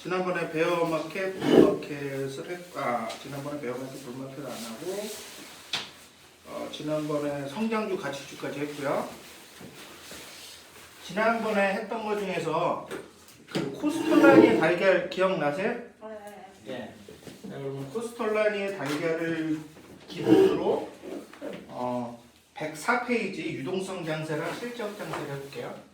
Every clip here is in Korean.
지난번에 베어마켓, 불마켓을 지난번에 베어마켓, 불마켓을 안 하고 지난번에 성장주, 가치주까지 했고요. 지난번에 했던 것 중에서 그 코스톨라니의 달걀 기억나세요? 네. 자, 그러면 코스톨라니의 달걀을 기본으로 104페이지 유동성 장세랑 실적 장세를 해볼게요.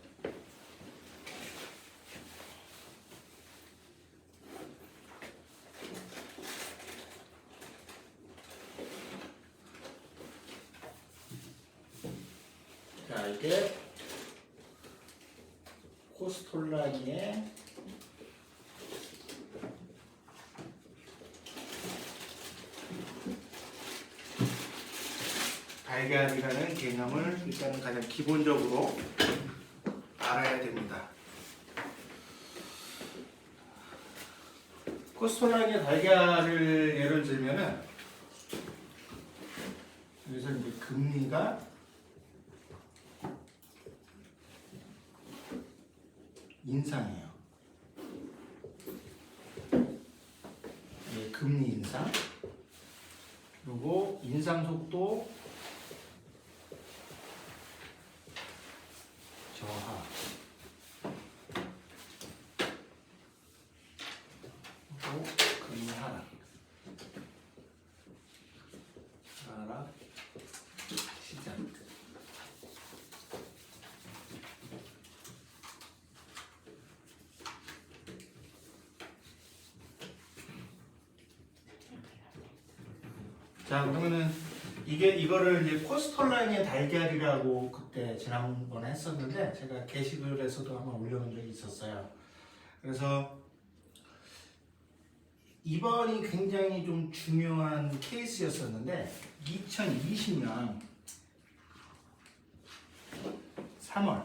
자, 이게 코스톨라니의 달걀이라는 개념을 일단은 가장 기본적으로 알아야 됩니다. 코스톨라니의 달걀을 예를 들면은 여기서 이제 금리가 인상이에요. 금리 인상. 그리고 인상 속도 저하. 그리고 금리 하락. 하락. 시작. 자, 그러면은 이거를 이제 코스톨라니의 달걀이라고 그때 지난번에 했었는데 제가 게시글에서도 한번 올려놓은 적이 있었어요. 그래서 이번이 굉장히 좀 중요한 케이스였었는데 2020년 3월을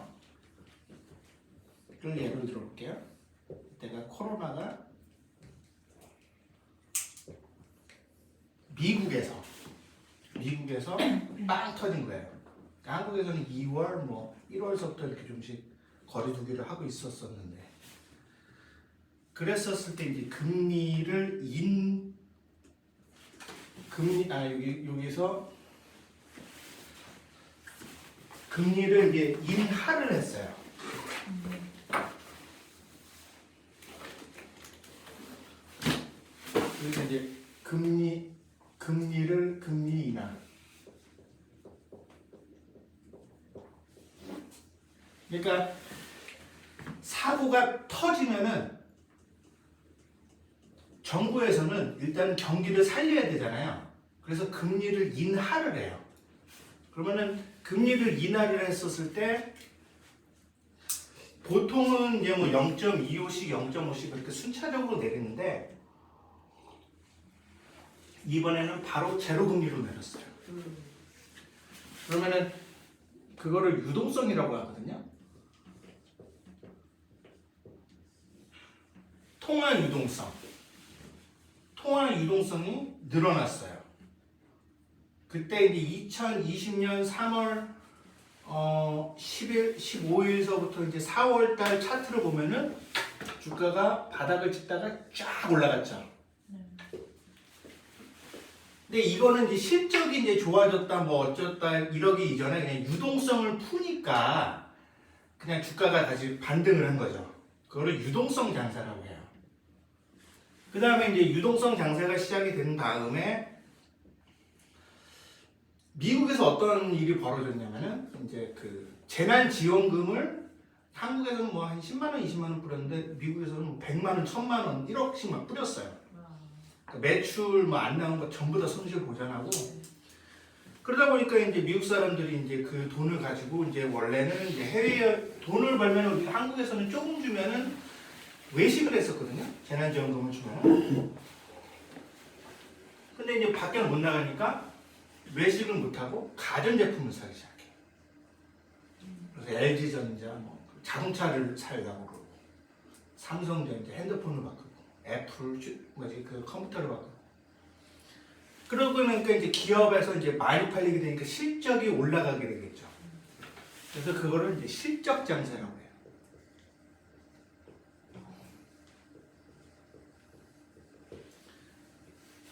예를 들어볼게요. 그때가 코로나가 미국에서 빵 터진 거예요. 그러니까 한국에서는 2월, 1월서부터 이렇게 좀씩 거리두기를 하고 있었었는데, 그랬었을 때 이제 여기서 금리를 이제 인하를 했어요. 그래서 이제 금리 인하. 그러니까 사고가 터지면은 정부에서는 일단 경기를 살려야 되잖아요. 그래서 금리를 인하를 해요. 그러면은 금리를 인하를 했었을 때 보통은 이제 0.25씩, 0.5씩 그렇게 순차적으로 내리는데 이번에는 바로 제로 금리로 내렸어요. 그러면은 그거를 유동성이라고 하거든요. 통화 유동성이 늘어났어요. 그때 이제 2020년 3월 10일, 15일서부터 이제 4월달 차트를 보면은 주가가 바닥을 찍다가 쫙 올라갔죠. 근데 이거는 이제 실적이 이제 좋아졌다, 어쩌다 이러기 이전에 그냥 유동성을 푸니까 그냥 주가가 다시 반등을 한 거죠. 그거를 유동성 장세라고 해요. 그 다음에 이제 유동성 장세가 시작이 된 다음에 미국에서 어떤 일이 벌어졌냐면은 이제 그 재난지원금을 한국에서는 한 10만원, 20만원 뿌렸는데 미국에서는 100만원, 1000만원, 1억씩 막 뿌렸어요. 그러니까 매출 안 나온 거 전부 다 손실 보전하고 그러다 보니까 이제 미국 사람들이 이제 그 돈을 가지고 이제 원래는 이제 해외에 돈을 벌면 우리 한국에서는 조금 주면은 외식을 했었거든요. 재난지원금을 주면. 근데 이제 밖에 못 나가니까 외식을 못하고 가전제품을 사기 시작해요. 그래서 LG전자, 자동차를 살려고 그러고, 삼성전자 핸드폰을 바꾸고, 애플, 그 컴퓨터를 바꾸고. 그러고 나니까 이제 기업에서 이제 많이 팔리게 되니까 실적이 올라가게 되겠죠. 그래서 그거를 이제 실적 장세라고 해요.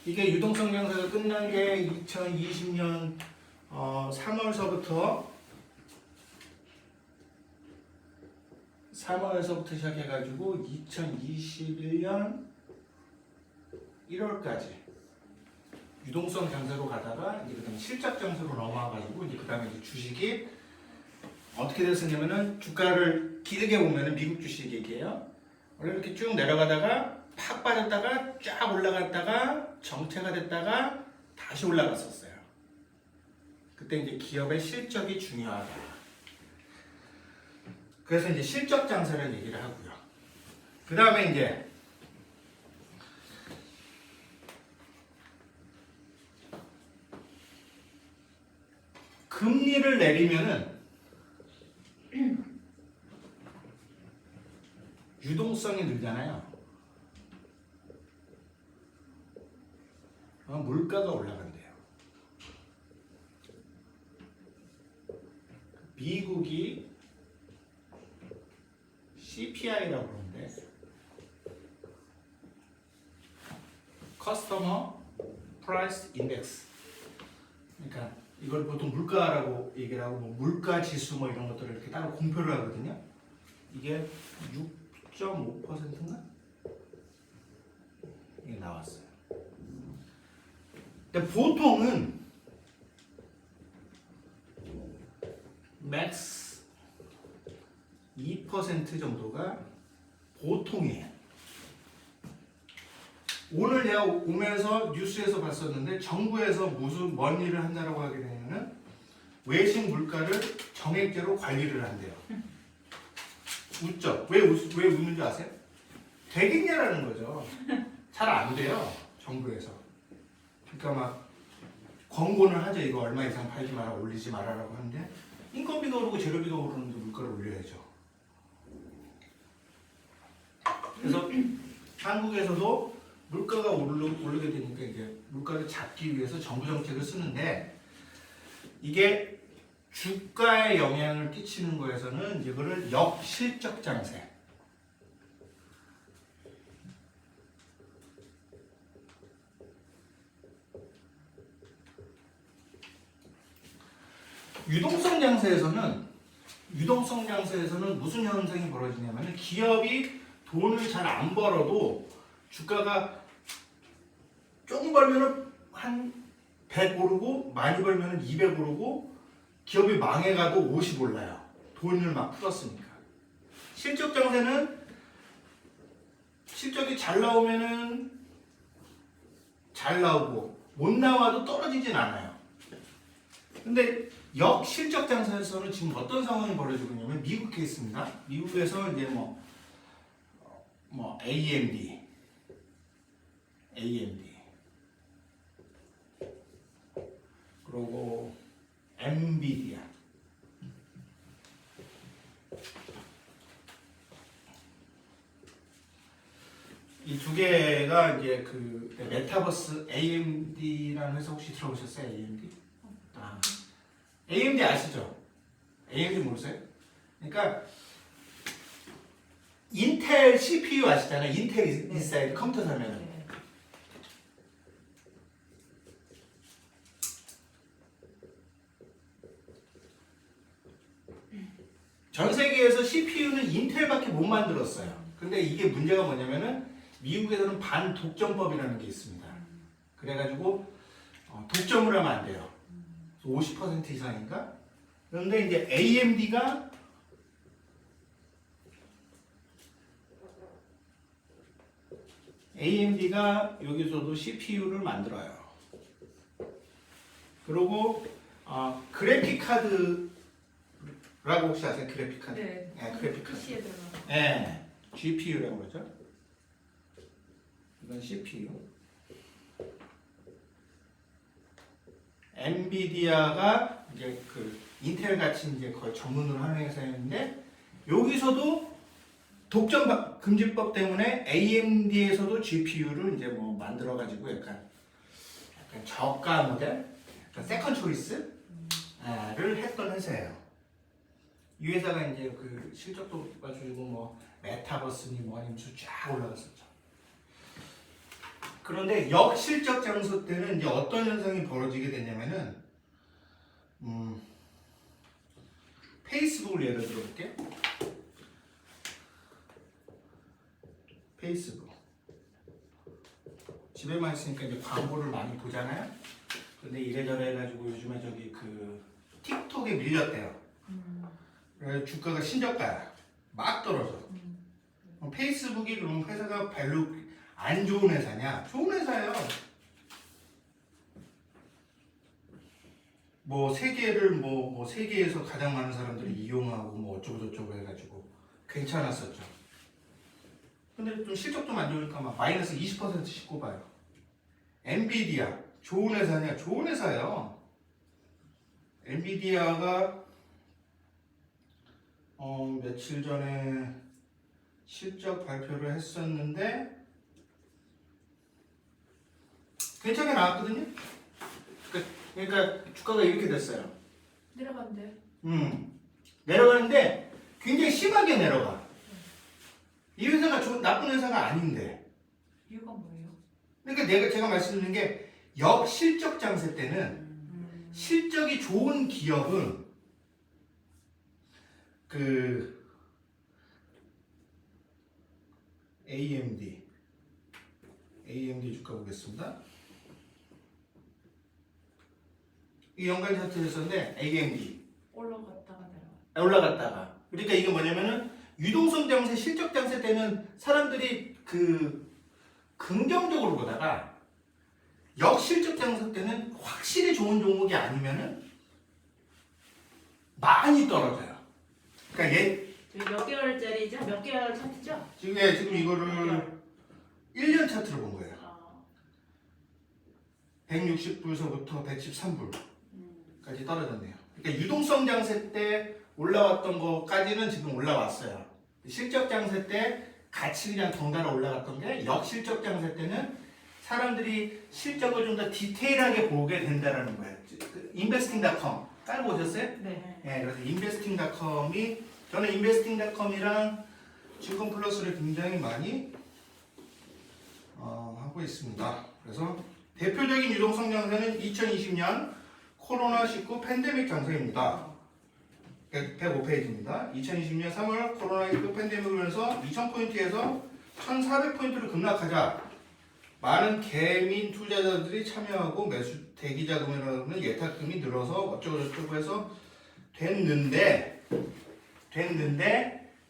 이게 유동성 장세가 끝난 게 2020년 3월서부터 시작해가지고 2021년 1월까지 유동성 장세로 가다가 이제 그다음에 실적 장세로 넘어와가지고 이제 그다음에 이제 주식이 어떻게 됐었냐면은 주가를 길게 보면은 미국 주식 얘기예요. 원래 이렇게 쭉 내려가다가 팍 빠졌다가 쫙 올라갔다가 정체가 됐다가 다시 올라갔었어요. 그때 이제 기업의 실적이 중요하다. 그래서 이제 실적 장세를 얘기를 하고요. 그 다음에 이제 금리를 내리면은 유동성이 늘잖아요. 물가가 올라간대요. 미국이 CPI라고 그러는데 Customer Price Index. 그러니까 이걸 보통 물가라고 얘기를 하고 뭐 물가 지수 뭐 이런 것들을 이렇게 따로 공표를 하거든요. 이게 6.5%인가? 이게 나왔어요. 근데 보통은 맥스 2% 정도가 보통이에요. 오늘 내가 오면서 뉴스에서 봤었는데 정부에서 뭔 일을 한다라고 하게 되냐면 외식 물가를 정액제로 관리를 한대요. 웃죠? 왜 웃는지 아세요? 되겠냐라는 거죠. 잘 안 돼요. 정부에서. 그러니까 막 권고는 하죠. 이거 얼마 이상 팔지 마라, 올리지 마라라고 하는데 인건비가 오르고 재료비가 오르는데 물가를 올려야죠. 그래서 한국에서도 물가가 오르게 되니까 이제 물가를 잡기 위해서 정부 정책을 쓰는데 이게 주가에 영향을 끼치는 거에서는 이거를 역실적 장세. 유동성 장세에서는 무슨 현상이 벌어지냐면 기업이 돈을 잘 안 벌어도 주가가 조금 벌면은 한 100 오르고 많이 벌면은 200 오르고 기업이 망해가도 50 올라요. 돈을 막 풀었으니까. 실적 장세는 실적이 잘 나오면은 잘 나오고 못 나와도 떨어지진 않아요. 근데 역실적 장세에서는 지금 어떤 상황이 벌어지고 있냐면 미국 케이스입니다. 미국에서 이제 뭐 AMD 그리고 엔비디아 이 두 개가 이제 그 메타버스 AMD라는 회사 혹시 들어보셨어요? AMD? AMD 아시죠? AMD 모르세요? 그러니까 인텔 CPU 아시잖아요. 인텔 인사이드 컴퓨터 사면은 전 세계에서 CPU는 인텔밖에 못 만들었어요. 근데 이게 문제가 뭐냐면은 미국에서는 반독점법이라는 게 있습니다. 그래가지고 독점을 하면 안 돼요. 50% 이상인가? 그런데 이제 AMD가 여기서도 CPU를 만들어요. 그리고 그래픽 카드라고 혹시 아세요? 그래픽 카드? 네. 그래픽 카드. PC에 들어가. 네, GPU라고 그러죠. 이건 CPU. 엔비디아가 이제 그 인텔 같이 이제 거의 전문으로 하는 회사였는데 여기서도 독점 금지법 때문에 AMD에서도 GPU를 이제 뭐 만들어 가지고 약간 저가 모델, 약간 세컨 초이스를 했던 회사예요. 이 회사가 이제 그 실적도 봐주고 뭐 메타버스니 뭐 아니면 쫙 올라갔었죠. 그런데 역실적 장소 때는 이제 어떤 현상이 벌어지게 되냐면은 페이스북을 예를 들어볼게요. 페이스북. 집에만 있으니까 이제 광고를 많이 보잖아요. 근데 이래저래 해가지고 요즘에 저기 그 틱톡에 밀렸대요. 그래서 주가가 신저가야. 막 떨어져. 페이스북이 그럼 회사가 별로 안 좋은 회사냐? 좋은 회사예요. 뭐 세계를 뭐 세계에서 가장 많은 사람들이 이용하고 뭐 어쩌고 저쩌고 해가지고 괜찮았었죠. 근데 좀 실적 좀 안 좋으니까 막 마이너스 20%씩 꼽아요. 엔비디아 좋은 회사냐? 좋은 회사예요. 엔비디아가 며칠 전에 실적 발표를 했었는데 괜찮게 나왔거든요. 그러니까 주가가 이렇게 됐어요. 내려간대. 내려가는데 굉장히 심하게 내려가. 이 회사가 나쁜 회사가 아닌데. 이유가 뭐예요? 그러니까 제가 말씀드린 게 역실적 장세 때는 실적이 좋은 기업은 그 AMD 주가 보겠습니다. 이 연간 차트였었는데 AMD 올라갔다가 내려가. 올라갔다가 그러니까 이게 뭐냐면은 유동성 장세, 실적 장세 때는 사람들이 그 긍정적으로 보다가 역실적 장세 때는 확실히 좋은 종목이 아니면은 많이 떨어져요. 그러니까 몇 개월짜리죠? 몇 개월 차트죠? 지금 이거를 1년 차트로 본 거예요. 160불서부터 113불까지 떨어졌네요. 그러니까 유동성 장세 때 올라왔던 거까지는 지금 올라왔어요. 실적 장세 때 같이 그냥 덩달아 올라갔던 게 역실적 장세 때는 사람들이 실적을 좀 더 디테일하게 보게 된다는 거예요. investing.com 깔아보셨어요? 네. 네, 그래서 investing.com이 저는 investing.com이랑 증권 플러스를 굉장히 많이 하고 있습니다. 그래서 대표적인 유동성 장세는 2020년 코로나19 팬데믹 장세입니다. 105페이지입니다. 2020년 3월 코로나19 팬데믹을 위해서 2000포인트에서 1400포인트를 급락하자 많은 개민 투자자들이 참여하고 매수 대기자금이라는 예탁금이 늘어서 어쩌고저쩌고 해서 됐는데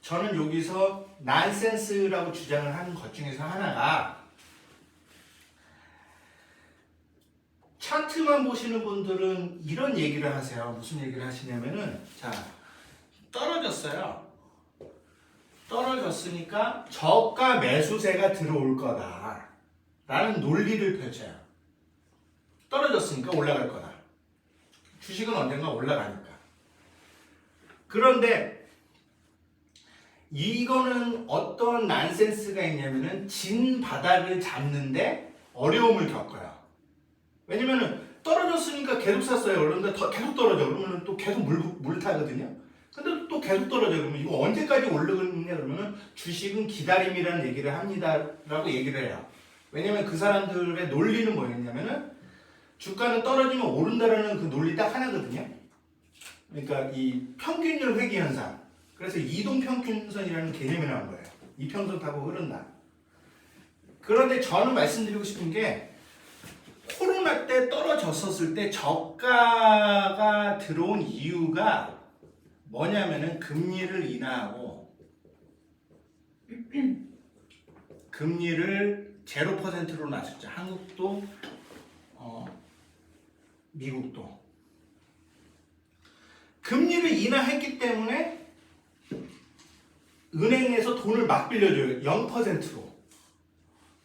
저는 여기서 난센스라고 주장을 하는 것 중에서 하나가 차트만 보시는 분들은 이런 얘기를 하세요. 무슨 얘기를 하시냐면은 자 떨어졌어요. 떨어졌으니까 저가 매수세가 들어올 거다 라는 논리를 펼쳐요. 떨어졌으니까 올라갈 거다. 주식은 언젠가 올라가니까. 그런데 이거는 어떤 난센스가 있냐면은 진 바닥을 잡는데 어려움을 겪어요. 왜냐면은 떨어졌으니까 계속 샀어요. 그런데 계속 떨어져. 그러면 또 계속 물 타거든요. 근데 또 계속 떨어져. 그러면 이거 언제까지 오르겠냐 그러면은 주식은 기다림이라는 얘기를 합니다라고 얘기를 해요. 왜냐면 그 사람들의 논리는 뭐였냐면은 주가는 떨어지면 오른다라는 그 논리 딱 하나거든요. 그러니까 이 평균율 회귀 현상. 그래서 이동평균선이라는 개념이 나온 거예요. 이평선 타고 흐른다. 그런데 저는 말씀드리고 싶은 게 코로나 때 떨어졌었을 때 저가가 들어온 이유가 뭐냐면은 금리를 인하하고 금리를 0%로 낮췄죠. 한국도 미국도 금리를 인하했기 때문에 은행에서 돈을 막 빌려줘요. 0%로.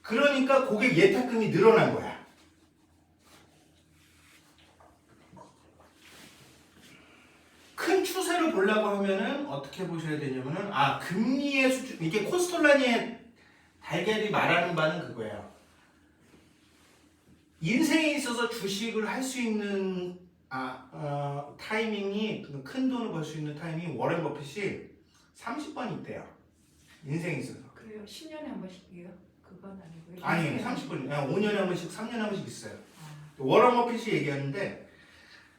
그러니까 고객 예탁금이 늘어난 거야. 큰 추세를 보려고 하면은 어떻게 보셔야 되냐면은 금리의 수준 이게 코스톨라니의 달걀이 말하는 바는 그거예요. 인생에 있어서 주식을 할 수 있는 타이밍이 큰 돈을 벌 수 있는 타이밍이 워렌 버핏이 30번 있대요. 인생에 있어서. 그래요? 10년에 한 번씩이에요? 그건 아니고요. 아니 30번, 5년에 한 번씩, 3년에 한 번씩 있어요. 아, 워런 버핏이 얘기하는데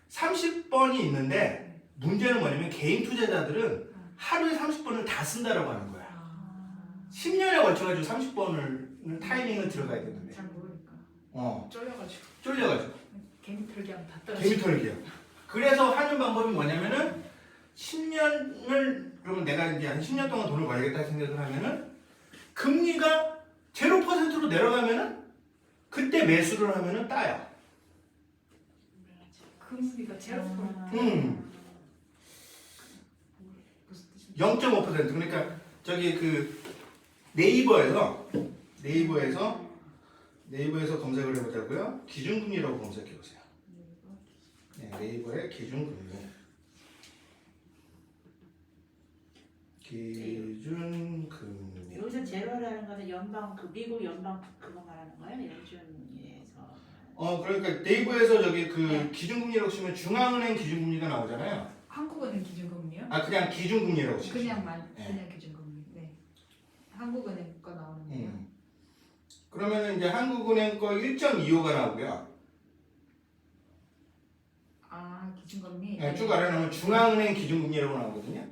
30번이 있는데 문제는 뭐냐면 개인 투자자들은 하루에 30번을 다 쓴다라고 하는 거야. 아, 10년에 걸쳐가지고 30번을 타이밍을 들어가야 되는데 잘 모르니까 쫄려가지고 쫄려가지고 개미 털기 하면 다 떨어지고. 개미털기야. 그래서 하는 방법이 뭐냐면은 10년을 그러면 내가 이제 한 10년 동안 돈을 벌겠다 생각을 하면은 금리가 0%로 내려가면은 그때 매수를 하면은 따요. 금리가 제로 포인트. 무슨 뜻이지? 0.5% 그러니까 저기 그 네이버에서 검색을 해보자고요. 기준금리라고 검색해 보세요. 네, 네이버의 기준금리. 기준금리. 여기서 제로라는 것은 연방 그 미국 연방 그거 말하는 거예요? 연준에서. 그러니까 네이버에서 저기 그 기준금리라고 치면 중앙은행 기준금리가 나오잖아요. 한국은행 기준금리요? 그냥 기준금리라고 치시면. 그냥 기준금리. 네. 한국은행 거 나오는데요. 그러면은 이제 한국은행 거 1.25가 나오고요. 아 기준금리. 네, 쭉 아래 나오면 중앙은행 기준금리라고 나오거든요.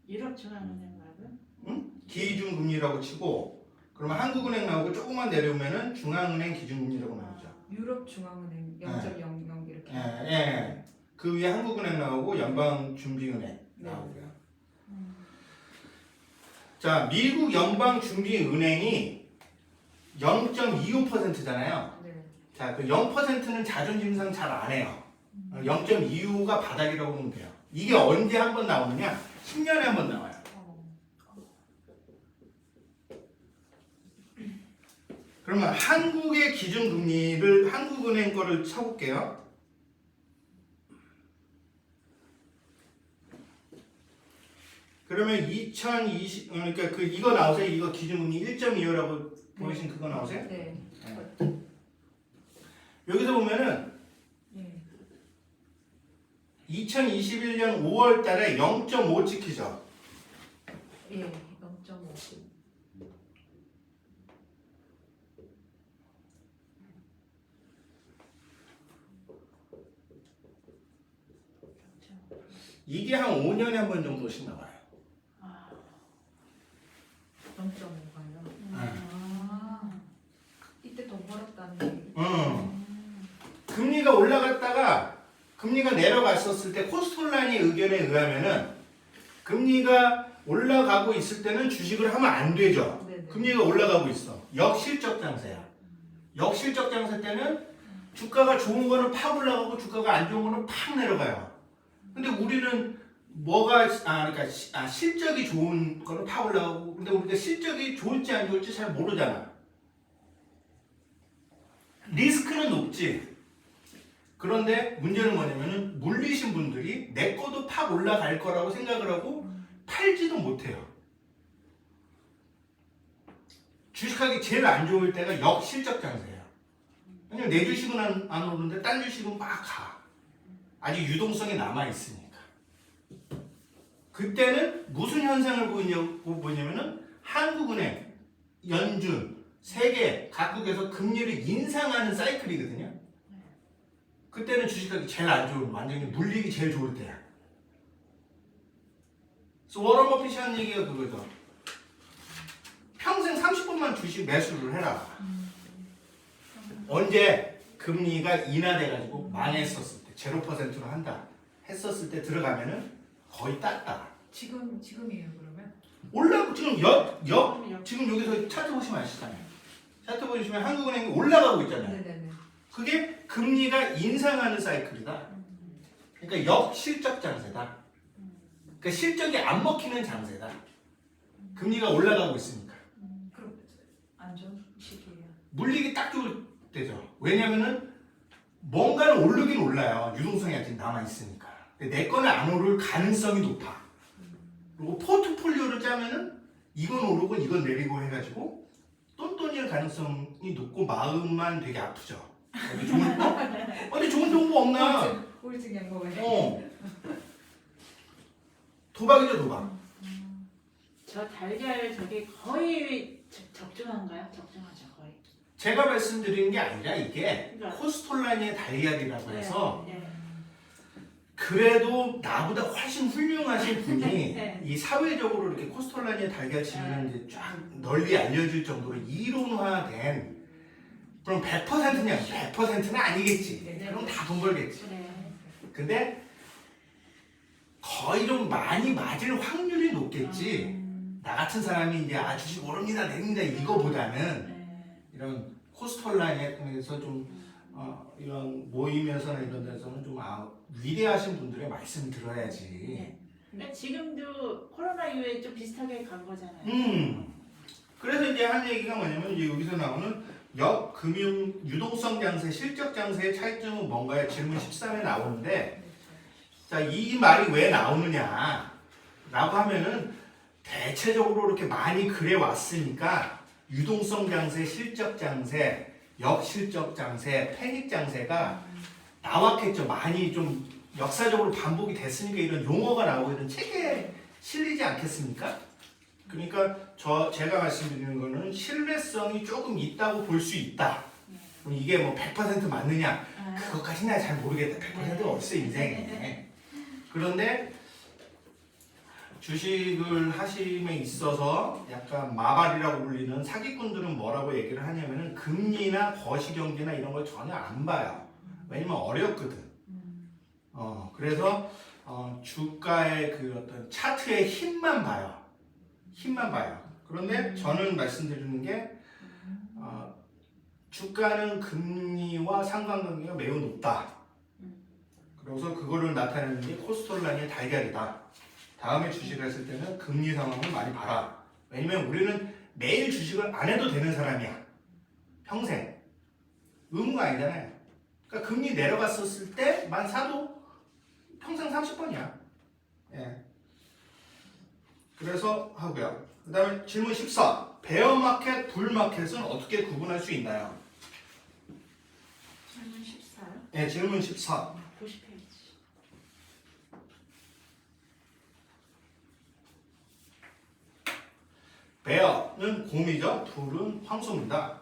유럽 중앙은행 말고요? 기준금리라고 치고 그러면 한국은행 나오고 조금만 내려오면은 중앙은행 기준금리라고 나오죠. 유럽 중앙은행 0.00 이렇게. 예. 그 위에 한국은행 나오고 연방준비은행 네. 나오고요. 자, 미국 연방준비은행이 0.25%잖아요. 네. 자, 그 0%는 자존심상 잘 안 해요. 0.25가 바닥이라고 보면 돼요. 이게 언제 한 번 나오느냐? 10년에 한 번 나와요. 그러면 한국의 기준금리를 한국은행 거를 쳐볼게요. 그러면 2020 그러니까 그 이거 나오세요? 이거 기준금리 1.25라고 보이신 그거 나오세요? 네. 여기서 보면은 네. 2021년 5월 달에 0.5 찍히죠. 예. 0.5. 이게 한 5년에 한 번 정도씩 나와요. 0.5가요. 이때 돈 벌었다는 얘기. 금리가 올라갔다가 금리가 내려갔었을 때 코스톨란이 의견에 의하면은 금리가 올라가고 있을 때는 주식을 하면 안 되죠. 네네. 금리가 올라가고 있어. 역실적 장세야. 역실적 장세 때는 주가가 좋은 거는 팍 올라가고 주가가 안 좋은 거는 팍 내려가요. 근데 우리는 그러니까 실적이 좋은 거는 팍 올라가고 근데 우리가 실적이 좋을지 안 좋을지 잘 모르잖아. 리스크는 높지. 그런데 문제는 뭐냐면은 물리신 분들이 내 거도 팍 올라갈 거라고 생각을 하고 팔지도 못해요. 주식하기 제일 안 좋을 때가 역실적 장세예요. 왜냐면 내 주식은 안 오르는데 딴 주식은 막 가. 아직 유동성이 남아 있으니까. 그때는 무슨 현상을 보이냐면은 한국은행, 연준, 세계 각국에서 금리를 인상하는 사이클이거든요. 그때는 주식하기 제일 안 좋은, 완전히 물리기 제일 좋을 때야. 그래서 워런 버핏이 하는 얘기가 그거죠. 평생 30분만 주식 매수를 해라. 언제 금리가 인하돼가지고 망했었을 때, 0%로 한다 했었을 때 들어가면은 거의 땄다. 지금이에요 그러면? 올라가고 지금 지금 여기서 차트 보시면 아시잖아요. 차트 보시면 한국은행이 올라가고 있잖아요. 네네네. 그게 금리가 인상하는 사이클이다. 그러니까 역실적 장세다. 그러니까 실적이 안 먹히는 장세다. 금리가 올라가고 있으니까. 그럼 안 좋은 시기예요. 물리기 딱 좋을 때죠. 왜냐면은 뭔가는 오르긴 올라요. 유동성이 아직 남아 있으니까. 근데 내 거는 안 오를 가능성이 높아. 그리고 포트폴리오를 짜면은 이건 오르고 이건 내리고 해가지고 똔똔이할 가능성이 높고 마음만 되게 아프죠. 어디 좋은 거? 어디 좋은 정보 없나? 우울증 양보가. 도박이죠, 도박. 저 달걀 저게 거의 적중한가요? 적중하죠 거의. 제가 말씀드리는 게 아니라 이게 그러니까- 코스톨라니의 달걀이라고 해서 네. 그래도 나보다 훨씬 훌륭하신 분이 네. 이 사회적으로 이렇게 코스톨라니의 달걀치기는 이제 쫙 널리 알려질 정도로 이론화된 그럼 100%냐? 100%는 아니겠지. 네. 그럼 다 돈 벌겠지. 네. 근데 거의 좀 많이 맞을 확률이 높겠지. 나 같은 사람이 이제 주식 오릅니다, 내립니다 이거보다는 네. 이런 코스톨라니에서 좀 이런 모임에서나 이런 데서는 좀 위대하신 분들의 말씀 들어야지. 네. 근데 지금도 코로나 이후에 좀 비슷하게 간 거잖아요. 그래서 이제 한 얘기가 뭐냐면 이제 여기서 나오는 역금융 유동성 장세, 실적 장세의 차이점은 뭔가요? 질문 13에 나오는데 자, 이 말이 왜 나오느냐 라고 하면은 대체적으로 이렇게 많이 그래 왔으니까 유동성 장세, 실적 장세, 역실적 장세, 패닉 장세가 나왔겠죠. 많이 좀 역사적으로 반복이 됐으니까 이런 용어가 나오고 이런 책에 실리지 않겠습니까? 그러니까 제가 말씀드리는 거는 신뢰성이 조금 있다고 볼 수 있다. 그럼 이게 뭐 100% 맞느냐? 그것까지는 잘 모르겠다. 100%가 어딨어 인생에. 그런데 주식을 하심에 있어서 약간 마발이라고 불리는 사기꾼들은 뭐라고 얘기를 하냐면은 금리나 거시경제나 이런 걸 전혀 안 봐요. 왜냐면 어렵거든. 그래서 주가의 그 어떤 차트의 힘만 봐요. 힘만 봐요. 그런데 저는 말씀드리는 게 주가는 금리와 상관관계가 매우 높다. 그래서 그거를 나타내는 게 코스톨라니의 달걀이다. 다음에 주식을 했을 때는 금리 상황을 많이 봐라. 왜냐면 우리는 매일 주식을 안 해도 되는 사람이야. 평생. 의무가 아니잖아요. 그러니까 금리 내려갔었을 때만 사도 평생 30번이야. 예. 그래서 하고요. 그 다음에 질문 14. 베어마켓, 불마켓은 어떻게 구분할 수 있나요? 질문 14요? 네, 질문 14. 90페이지. 베어는 곰이죠. 불은 황소입니다.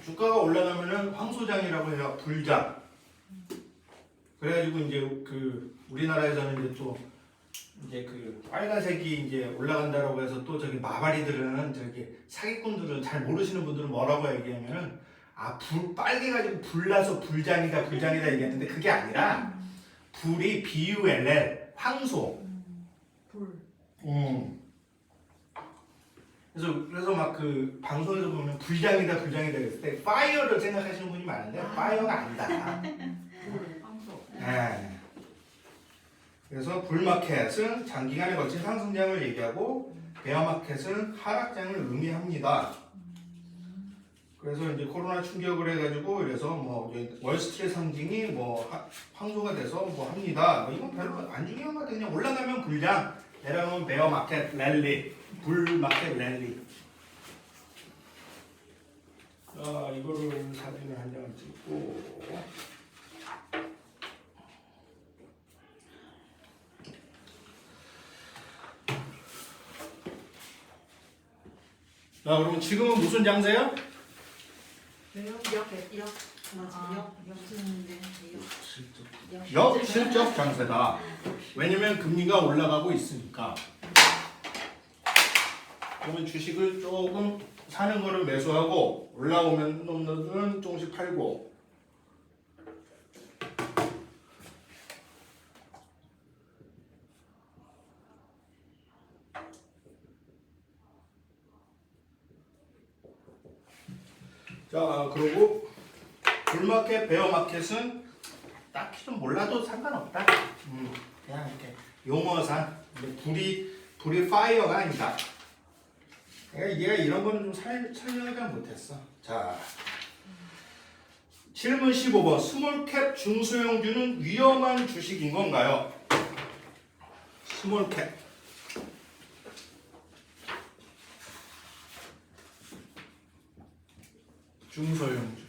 주가가 올라가면은 황소장이라고 해요. 불장. 그래가지고 이제 그 우리나라에서는 이제 또 이제 그 빨간색이 이제 올라간다라고 해서 또 저기 마바리들은 저기 사기꾼들은 잘 모르시는 분들은 뭐라고 얘기하면은 불 빨개가지고 불나서 불장이다 얘기했는데 그게 아니라 불이 BULL 황소. 불. 그래서 막 그 방송에서 보면 불장이다 그랬을 때 파이어를 생각하시는 분이 많은데 파이어가 아니다. 불. 황소. 네. 그래서 불마켓은 장기간에 걸친 상승장을 얘기하고 베어마켓은 하락장을 의미합니다. 그래서 이제 코로나 충격을 해가지고 그래서 뭐 월스트리트 상징이 뭐 황소가 돼서 뭐 합니다. 뭐 이건 별로 안 중요한 것 같아요. 그냥 올라가면 불장, 내려가면 베어마켓 랠리, 불마켓 랠리. 자, 이거를 사진을 한 장을 찍고. 자, 그러면 지금은 무슨 장세요? 역실적 장세다. 왜냐면 금리가 올라가고 있으니까. 그러면 주식을 조금 사는 거를 매수하고 올라오면 놈들은 조금씩 팔고. 자, 그리고 불마켓, 베어마켓은 딱히 좀 몰라도 상관없다. 그냥 이렇게 용어상 불이 파이어가 아니다. 얘가 이런 거는 좀 설명을 잘 못했어. 자, 질문 15번. 스몰캡 중소형주는 위험한 주식인 건가요? 스몰캡. 중소형주.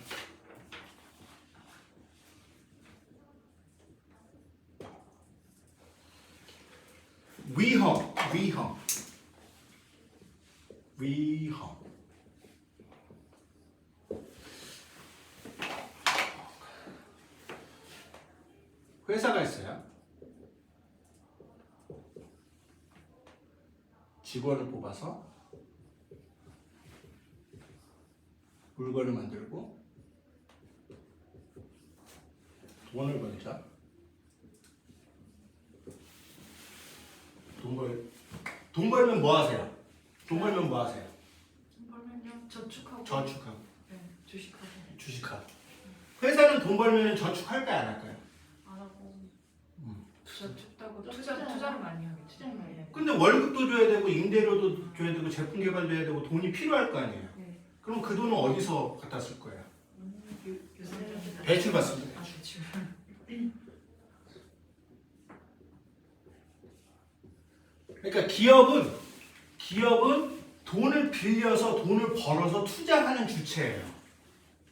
위험. 위험. 회사가 있어요. 직원을 뽑아서 물건을 만들고 돈을 벌자. 돈 벌면 뭐 하세요? 돈 벌면 뭐 하세요? 돈 벌면요 저축하고. 저축하고 네, 주식하고. 주식하고. 회사는 돈 벌면 저축할까요, 안 할까요? 안 하고. 음. 저축하고 투자. 투자를 많이 하겠죠. 투자를 많이 해요. 근데 월급도 줘야 되고 임대료도 줘야 되고 제품 개발도 해야 되고 돈이 필요할 거 아니에요. 네. 그럼 그 돈은 어디서 갖다 쓸 거예요? 요새 대출 받습니다. 아 대출. 그러니까 기업은 돈을 빌려서 돈을 벌어서 투자하는 주체예요.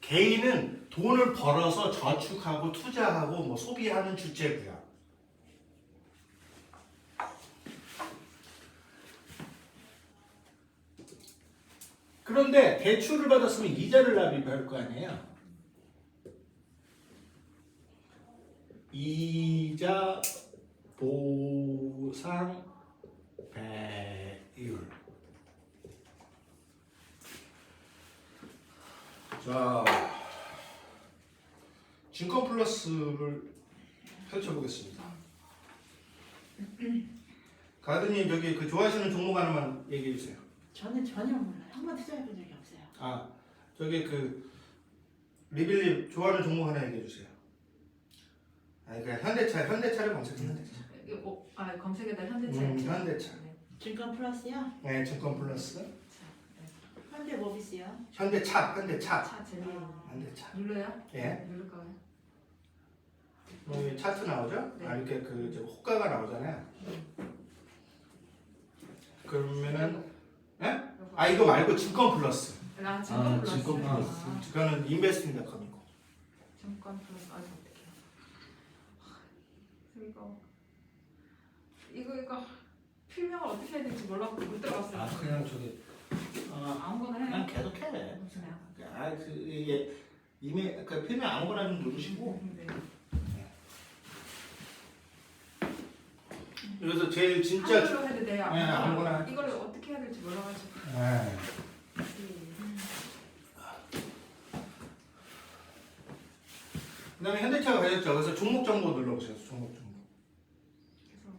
개인은 돈을 벌어서 저축하고 투자하고 뭐 소비하는 주체고요. 그런데 대출을 받았으면 이자를 납입할 거 아니에요. 이자 보상 배율. 자, 증권 플러스를 펼쳐보겠습니다. 가드님 저기 그 좋아하시는 종목 하나만 얘기해 주세요. 저는 전혀 몰라요. 한 번 투자해본 적이 없어요. 아, 저기 그 리빌님 좋아하는 종목 하나 얘기해 주세요. 아니 그냥 현대차를 검색해. 현대차. 검색에다 현대차. 현대차. 네. 증권 플러스요? 네, 증권 플러스. 현대 모비스요? 현대차. 차 제일 현대차. 눌러요? 예. 누를까요? 여기 차트 나오죠? 네. 아 이렇게 그 저 호가가 나오잖아요. 그러면은 예? 아 이거 말고 증권 플러스. 아 증권 플러스. 증권 플러스. 그거는 인베스팅닷컴이고. 증권 플러스. 아 어떡해. 이거 필명을 어떻게 해야 될지 몰라서 못 들어갔어요. 아 그냥 저기 아무거나 해요. 그냥 계속해. 아그 이게 이메 그 필명 아무거나 좀 누르시고. 네. 그래서 제일 진짜 한글로 해도 돼요. 네, 아무거나. 이걸 어떻게 해야 될지 몰라가지고. 네. 그다음에 현대차가 가졌죠. 그래서 종목 정보 눌러보세요. 종목 정보. 그래서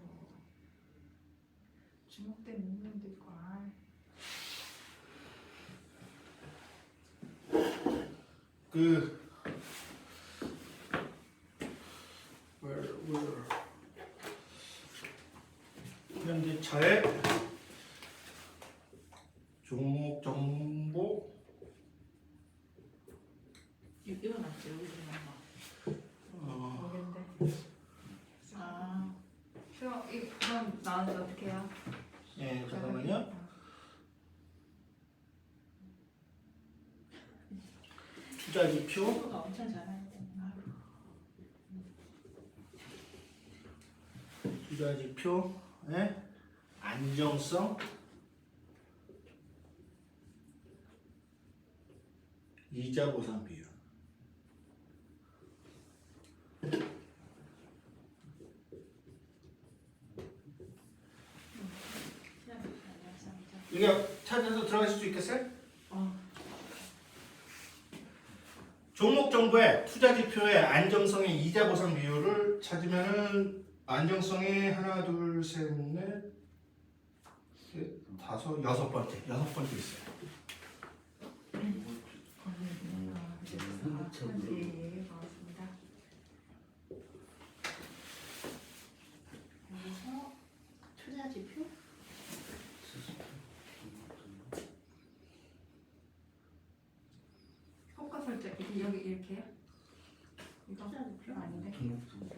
주목된 인물도 있고. 그 현대차의 종목 정보. 이거 맞죠? 여기 들어간 거. 모르겠는데. 아, 그럼 나한테 어떻게 해요? 예, 잠깐만요. 투자 지표. 이거가 엄청 잘하는데. 투자 지표. 예? 안정성. 이자 보상 비율. 이게 찾아서 들어가실 수 있겠어요? 종목 정보에 투자 지표의 안정성의 이자 보상 비율을 찾으면은 안정성이 하나, 둘, 셋, 넷, 다섯, 여섯 번째 있어요. 네, 고맙습니다. 여기서 투자 지표? 효과 설정 여기 이렇게요? 이거 투자 지표 아닌데? 종목 정보.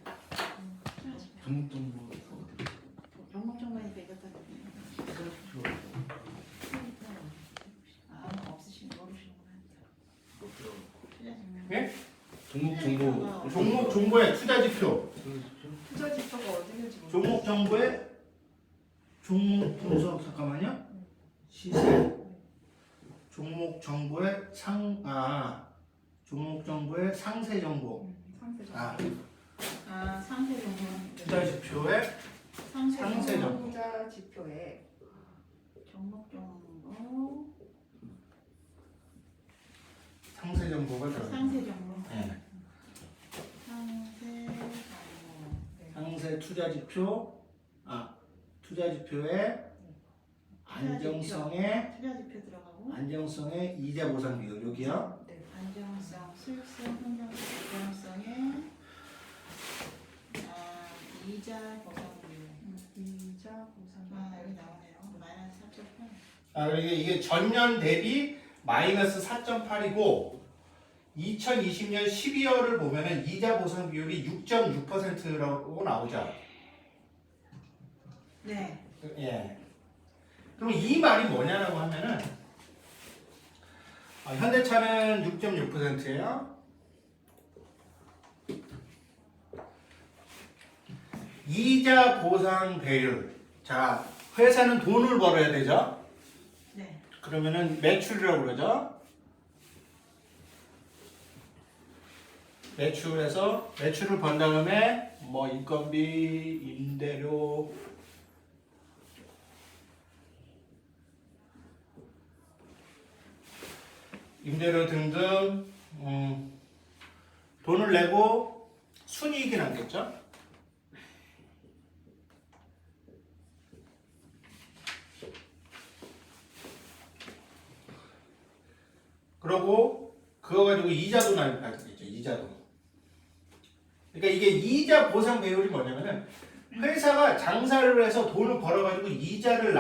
투자 지표. 종목 정보. 종목 정보니까 이것도 아, 없으시면 모르시는구나. 투자 지표. 예? 종목 정보. 종목 정보의 투자 지표. 투자 지표가 어디 있는지 모르겠어요. 종목 정보의 종목 분석 잠깐만요. 시세, 종목 정보의 종목 정보의 상세 정보. 상세 정보. 상세 정보. 투자 지표의 상세 정보. 투자 지표에 종목 정보. 상세 정보가 들어요. 상세 정보. 네. 상세 정보. 상세 투자 지표의 안정성의 투자 지표 들어가고. 안정성의 이자 보상 비율 여기요. 네. 안정성, 수익성, 안정성의 이자 보상 비율. 이자 보상. 여기 나오네요. 마이너스 4.8. 이게 전년 대비 마이너스 4.8이고 2020년 12월을 보면은 이자 보상 비율이 6.6%라고 나오죠. 네. 예. 그럼 이 말이 뭐냐라고 하면은 현대차는 6.6%예요. 이자 보상 배율. 자, 회사는 돈을 벌어야 되죠. 네. 그러면은 매출이라고 그러죠. 매출을 번 다음에 뭐 인건비, 임대료, 등등 돈을 내고 순이익이 남겠죠. 그러고 그거 가지고 이자도 나겠죠. 이자도. 그러니까 이게 이자 보상 배율이 뭐냐면은 회사가 장사를 해서 돈을 벌어가지고 이자를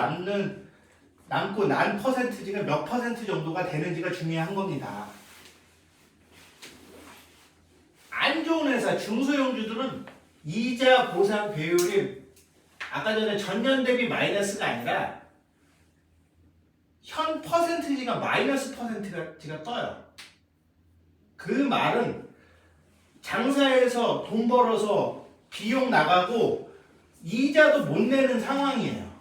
남고 난 퍼센트지가 몇 퍼센트 정도가 되는지가 중요한 겁니다. 안 좋은 회사, 중소형주들은 이자 보상 배율이 아까 전에 전년 대비 마이너스가 아니라 현 퍼센트지가 마이너스 퍼센트지가 떠요. 그 말은 장사해서 돈 벌어서 비용 나가고 이자도 못 내는 상황이에요.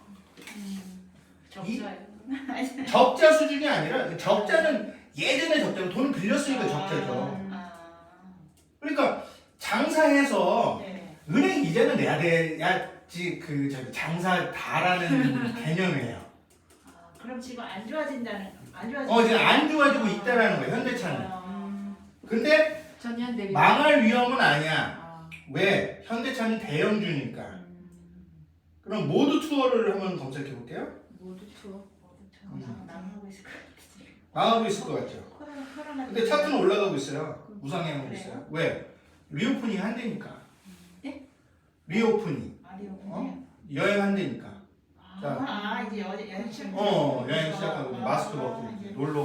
적자요. 적자 수준이 아니라 적자는 예전에 적자는 돈을 빌렸으니까 적자죠. 그러니까 장사해서 네. 은행 이자는 내야 돼야지 장사 다라는 개념이에요. 그럼 지금 안 좋아진다는 지금 안 좋아지고 있다라는 거예요. 현대차는. 근데 전년 대비 망할 위험은 아니야. 왜? 현대차는 대형주니까. 그럼 모두 투어를 한번 검색해 볼게요. 모두 투어. 망하고 있을 것 같아. 망하고 있을 것 같죠. 코로나. 근데 차트는 올라가고 있어요. 우상향하고 있어요. 왜? 리오프닝 한대니까. 예? 리오프닝. 아니요. 여행 한대니까. 이제 여행 시작. 여행 시작하고 마스크 벗고 이제 놀러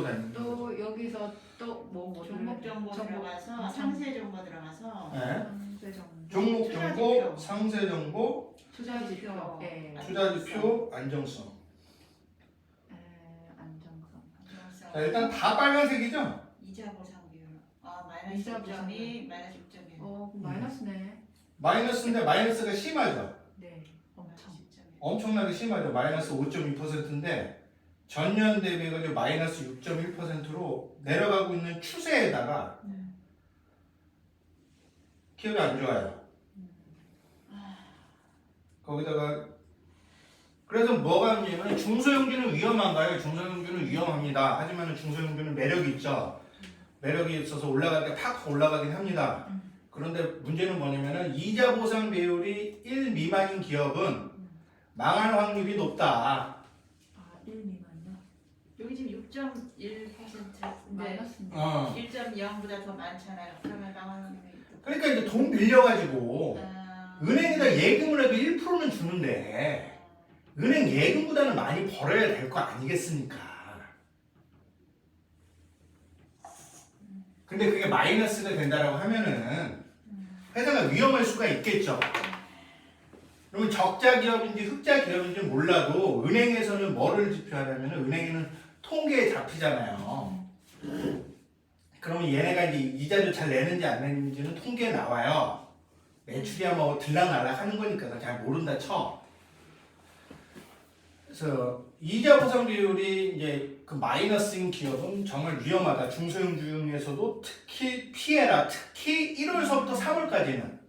다니는. 또 여기서 또 종목 정보 들어가서 상세 정보 들어가서 네. 상세 정보. 종목 투자 정보, 지표. 상세 정보, 투자 지표. 예. 투자 지표, 안정성. 안정성. 자, 일단 다 빨간색이죠? 이자 보상 비율. 마이너스 이자 보상 6.2, 마이너스 6.1. 마이너스네. 마이너스인데 마이너스가 심하죠? 네. 엄청. 엄청나게 심하죠. 마이너스 5.2%인데 전년 대비가 이제 마이너스 6.1%로 내려가고 있는 추세에다가 기업이 안 좋아요. 거기다가 그래서 뭐가 문제냐면 중소형주는 위험한가요? 중소형주는 위험합니다. 하지만 중소형주는 매력이 있죠. 매력이 있어서 올라갈 때 팍 올라가긴 합니다. 그런데 문제는 뭐냐면은 이자 보상 배율이 1 미만인 기업은 망할 확률이 높다. 1 미만요? 여기 지금 6.1%인데 마이너스인데. 1.0보다 더 많잖아요. 그러면 망하는 그러니까 이제 돈 빌려가지고 은행에다 예금을 해도 1%는 주는데 은행 예금보다는 많이 벌어야 될 거 아니겠습니까? 근데 그게 마이너스가 된다라고 하면은 회사가 위험할 수가 있겠죠. 그러면 적자 기업인지 흑자 기업인지 몰라도 은행에서는 뭐를 지표하냐면 은행에는 통계에 잡히잖아요. 그러면 얘네가 이제 이자를 잘 내는지 안 내는지는 통계에 나와요. 매출이야 뭐 들락날락 하는 거니까 잘 모른다 쳐. 그래서 이자 보상 비율이 이제 그 마이너스인 기업은 정말 위험하다. 중소형 중에서도 특히 피해라. 특히 1월서부터 3월까지는.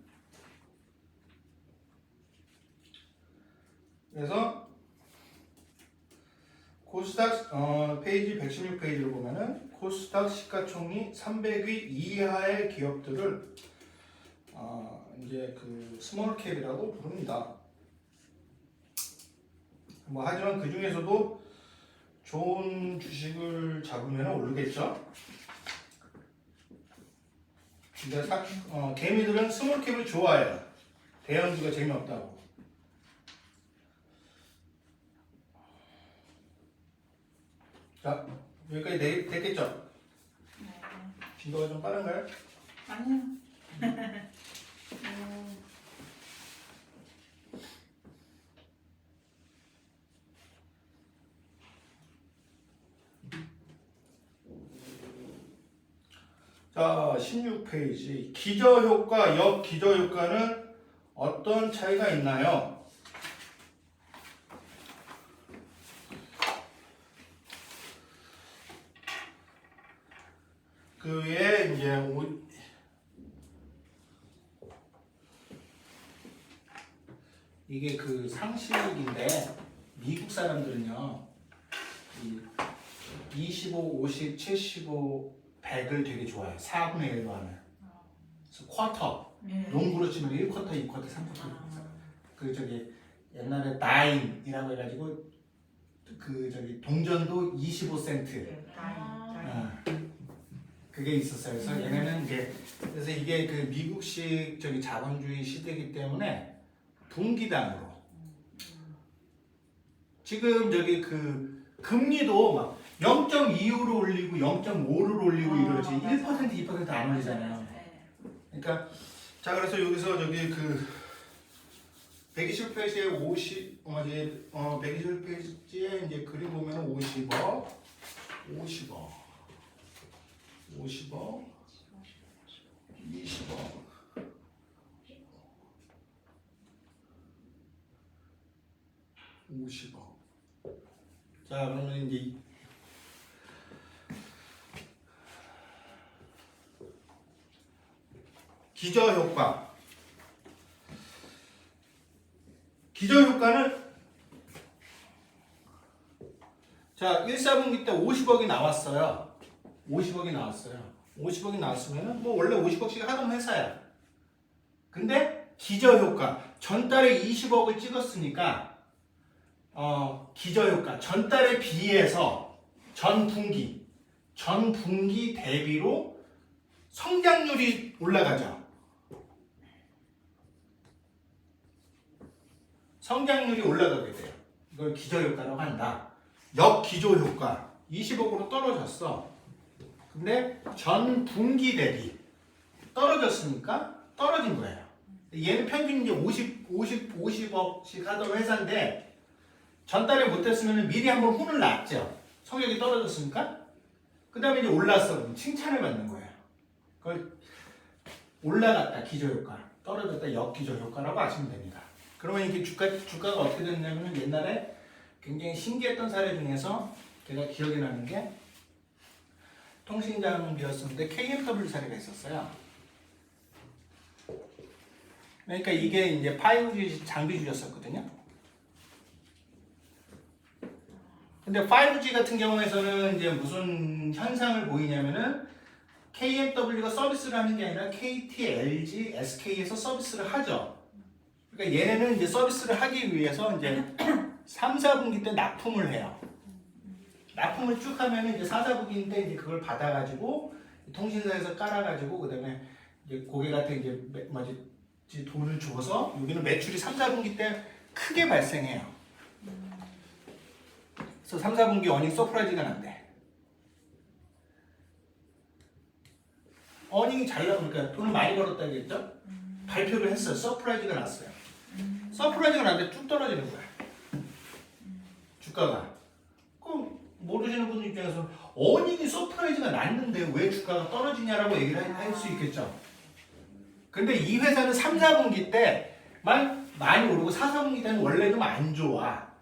그래서 코스닥 페이지 116페이지를 보면은 코스닥 시가총이 300위 이하의 기업들을 이제 그 스몰캡이라고 부릅니다. 뭐 하지만 그 중에서도 좋은 주식을 잡으면 오르겠죠. 근데 개미들은 스몰캡을 좋아해요. 대형주가 재미없다고. 자, 여기까지 됐겠죠? 네. 진도가 좀 빠른가요? 아니요. 자, 16페이지. 기저효과, 역기저효과는 어떤 차이가 있나요? 그에 이제 이게 그 상식인데 미국 사람들은요, 이 25, 50, 75, 100을 되게 좋아해요. 4분의 1로 하면. 그래서 쿼터, 농구로 치면 1쿼터, 2쿼터, 3쿼터. 그 저기 옛날에 다임이라고 해가지고 그 저기 동전도 25센트. 그게 있었어요. 그래서 얘네는 이제 그래서 이게 그 미국식 저기 자본주의 시대이기 때문에 분기당으로. 지금 저기 그 금리도 막 0.25로 올리고 0.5로 올리고 이러지 1% 2% 안 올리잖아요. 그러니까 자 그래서 여기서 저기 그 120페이지에 120페이지에 이제 그림 보면 50억, 50억, 50억, 20억. 자 그러면 이제 기저효과. 기저효과는 자 1사분기 때 50억이 나왔어요. 50억이 나왔으면 뭐 원래 50억씩 하던 회사야. 근데 기저효과 전달에 20억을 찍었으니까 기저효과 전달에 비해서 전분기 대비로 성장률이 올라가죠. 성장률이 올라가게 돼요. 이걸 기저효과라고 한다. 역기저효과 20억으로 떨어졌어. 근데 전분기 대비 떨어졌으니까 떨어진 거예요. 얘는 평균 이제 50억씩 하던 회사인데 전달에 못했으면 미리 한번 혼을 놨죠. 성적이 떨어졌으니까. 그 다음에 이제 올랐어. 그럼 칭찬을 받는 거예요. 그걸 올라갔다 기저효과, 떨어졌다 역기저효과라고 아시면 됩니다. 그러면 이게 주가가 어떻게 됐냐면 옛날에 굉장히 신기했던 사례 중에서 제가 기억이 나는 게 통신장비였었는데 KMW 사례가 있었어요. 그러니까 이게 이제 5G 장비주였었거든요. 근데 5G 같은 경우에서는 이제 무슨 현상을 보이냐면은 KMW가 서비스를 하는 게 아니라 KT, LG, SK에서 서비스를 하죠. 그러니까 얘네는 이제 서비스를 하기 위해서 이제 3, 4분기 때 납품을 해요. 납품을 쭉 하면 이제 4, 4분기 때 이제 그걸 받아가지고 통신사에서 깔아가지고 그다음에 이제 고객한테 이제 돈을 줘서 여기는 매출이 3, 4분기 때 크게 발생해요. 그래서 3, 4분기 어닝 서프라이즈가 난대. 어닝이 잘 나오니까 돈을 많이 벌었다겠죠? 발표를 했어요. 서프라이즈가 났어요. 서프라이즈가 났는데 쭉 떨어지는 거야. 주가가. 그럼 모르시는 분들 입장에서 어닝이 서프라이즈가 났는데 왜 주가가 떨어지냐라고 얘기를 할 수 있겠죠. 근데 이 회사는 3, 4분기 때만 많이 오르고 4, 4분기 때는 원래도 안 좋아.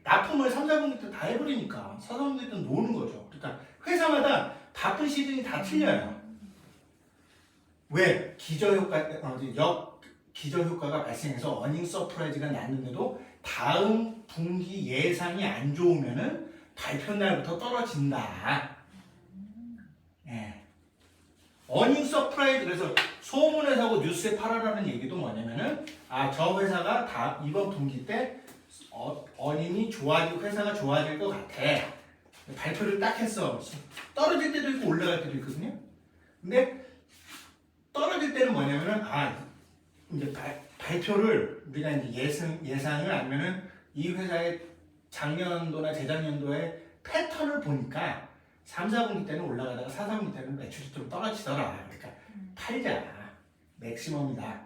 납품을 3, 4분기 때 다 해버리니까 4, 4분기 때 노는 거죠. 그러니까 회사마다 바쁜 시즌이 다 틀려요. 왜? 기저효과가 발생해서 어닝 서프라이즈가 났는데도 다음 분기 예상이 안 좋으면은 발표 날부터 떨어진다. 예. 어닝 서프라이즈, 그래서 소문에 사고 뉴스에 팔아라는 얘기도 뭐냐면은 저 회사가 이번 분기 때 어닝이 회사가 좋아질 것 같아. 발표를 딱 했어. 떨어질 때도 있고 올라갈 때도 있거든요. 근데 떨어질 때는 뭐냐면은 이제 발표를 우리가 이제 예상을 알면은 이 회사의 작년도나 재작년도의 패턴을 보니까 3, 4분기 때는 올라가다가 4, 4분기 때는 매출이 좀 떨어지더라. 그러니까 팔자. 맥시멈이다.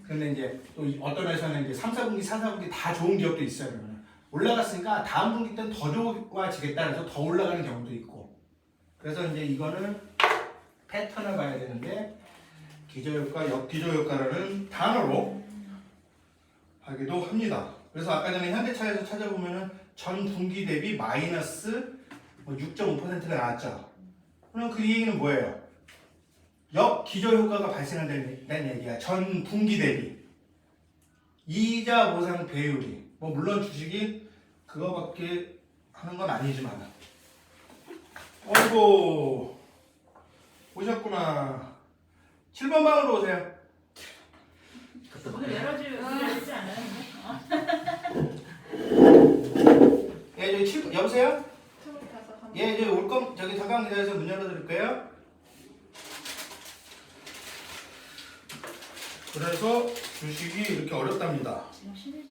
그런데 이제 또 어떤 회사는 이제 3, 4분기, 4, 4분기 다 좋은 기업도 있어요. 그러면 올라갔으니까 다음 분기 때는 더 좋아지겠다 해서 더 올라가는 경우도 있고. 그래서 이제 이거는 패턴을 봐야 되는데 기저효과, 역기저효과라는 단어로 하기도 합니다. 그래서 아까 전에 현대차에서 찾아보면은 전 분기 대비 마이너스 6.5%가 나왔죠. 그럼 그 얘기는 뭐예요? 역기저효과가 발생한다는 얘기야. 전 분기 대비. 이자 보상 배율이. 물론 주식이 그거밖에 하는 건 아니지만. 어이구, 오셨구나. 7번 방으로 오세요. 오늘 열어주지 않아요? 예, 저기 7번, 여보세요? 예, 저기 저기 잠깐 기다려서 문 열어드릴게요. 그래서 주식이 이렇게 어렵답니다. 역시